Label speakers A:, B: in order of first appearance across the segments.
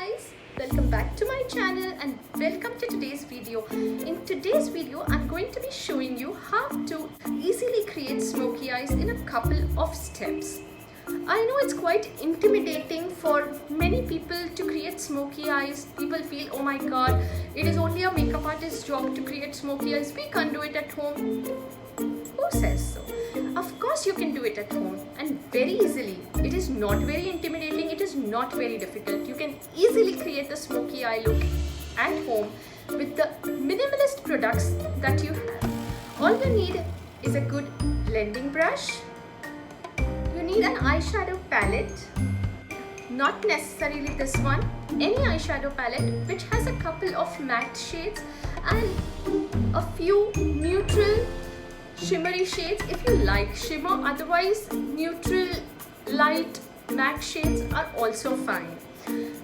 A: guys, welcome back to my channel and welcome to today's video. In today's video, I'm going to be showing you how to easily create smoky eyes in a couple of steps. I know it's quite intimidating for many people to create smoky eyes. People feel, oh my god, it is only a makeup artist's job to create smoky eyes. We can't do it at home. Who says so? Of course you can do it at home and very easily. It is not very intimidating, it is not very difficult. You can easily create the smoky eye look at home with the minimalist products that you have. All you need is a good blending brush. You need an eyeshadow palette, not necessarily this one, any eyeshadow palette which has a couple of matte shades and a few neutral shimmery shades if you like shimmer. Otherwise neutral light matte shades are also fine.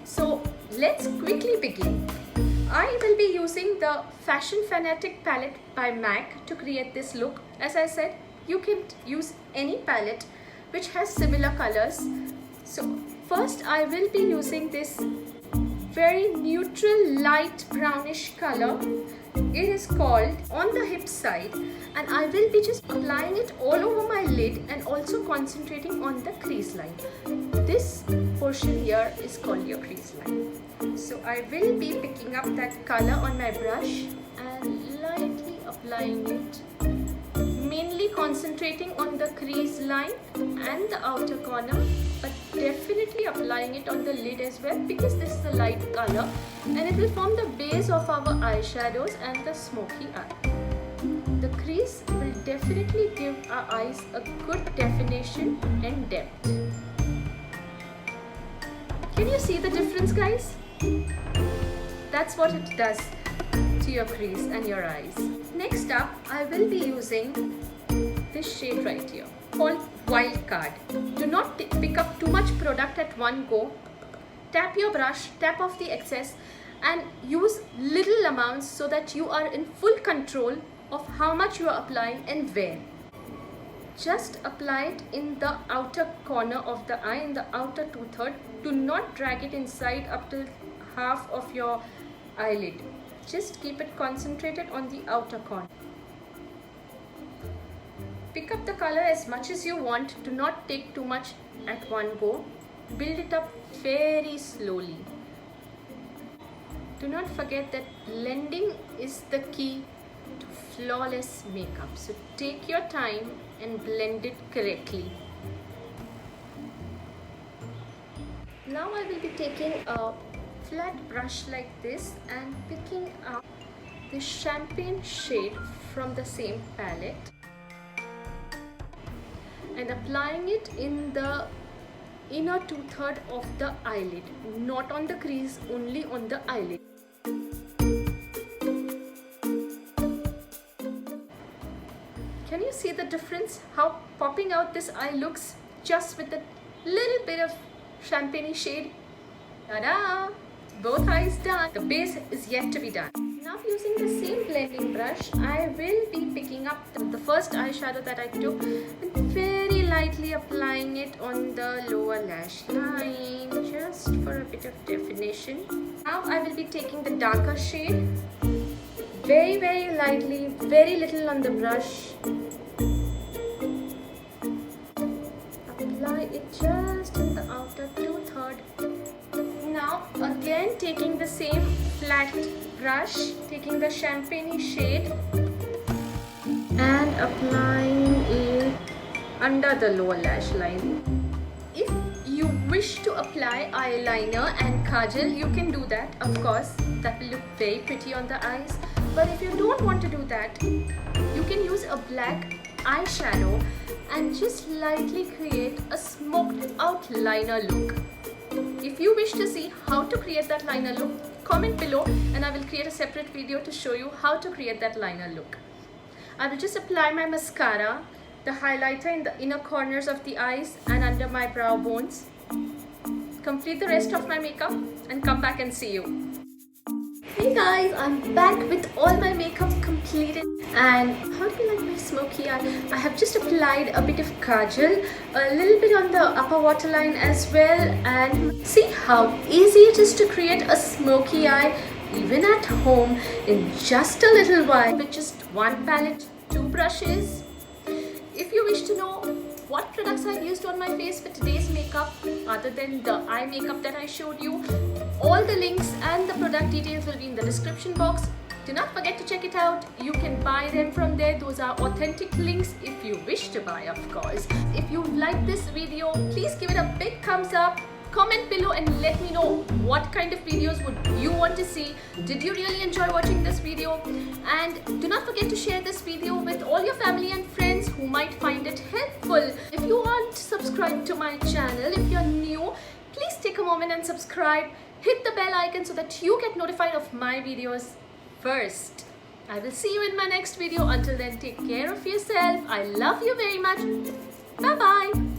A: So let's quickly begin. I will be using the Fashion Fanatic palette by MAC to create this look. As I said, you can use any palette which has similar colors. So first I will be using this very neutral light brownish color. It is called On the Hip Side, and I will be just applying it all over my lid and also concentrating on the crease line. This portion here is called your crease line. So I will be picking up that color on my brush and lightly applying it, mainly concentrating on the crease line and the outer corner, but definitely applying it on the lid as well because this is a light color and it will form the base of our eyeshadows and the smoky eye. The crease will definitely give our eyes a good definition and depth. Can you see the difference, guys? That's what it does to your crease and your eyes. Next up, I will be using this shade right here called Wild Card. Do not pick up too much product at one go. Tap your brush, tap off the excess and use little amounts so that you are in full control of how much you are applying and where. Just apply it in the outer corner of the eye, in the outer 2/3. Do not drag it inside up till half of your eyelid. Just keep it concentrated on the outer corner. Pick up the color as much as you want. Do not take too much at one go. Build it up very slowly. Do not forget that blending is the key to flawless makeup. So take your time and blend it correctly. Now I will be taking a flat brush like this and picking up the champagne shade from the same palette and applying it in the inner 2/3 of the eyelid, not on the crease, only on the eyelid. Can you see the difference? How popping out this eye looks just with a little bit of champagne shade. Ta-da! Both eyes done. The base is yet to be done. Now using the same blending brush, I will be picking up the first eyeshadow that I took and very lightly applying it on the lower lash line just for a bit of definition. Now I will be taking the darker shade, very lightly, very little on the brush. Apply it just in the outer 2/3. Now again taking the same flat brush, taking the champagne shade and applying it under the lower lash line. If you wish to apply eyeliner and kajal, you can do that, of course. That will look very pretty on the eyes. But if you don't want to do that, you can use a black eyeshadow and just lightly create a smoked out liner look. If you wish to see how to create that liner look, comment below and I will create a separate video to show you how to create that liner look. I will just apply my mascara, the highlighter in the inner corners of the eyes and under my brow bones. Complete the rest of my makeup and come back and see you. Hey guys, I'm back with all my makeup complete. completed. And how do you like my smoky eye? I have just applied a bit of Kajal, a little bit on the upper waterline as well, and see how easy it is to create a smoky eye even at home in just a little while with just one palette, two brushes. If you wish to know what products I've used on my face for today's makeup other than the eye makeup that I showed you, all the links and the product details will be in the description box. Do not forget to check it out. You can buy them from there. Those are authentic links if you wish to buy, of course. If you like this video, please give it a big thumbs up. Comment below and let me know what kind of videos would you want to see. Did you really enjoy watching this video? And do not forget to share this video with all your family and friends who might find it helpful. If you aren't subscribed to my channel, if you're new, please take a moment and subscribe. Hit the bell icon so that you get notified of my videos first. I will see you in my next video. Until then, take care of yourself. I love you very much. Bye bye.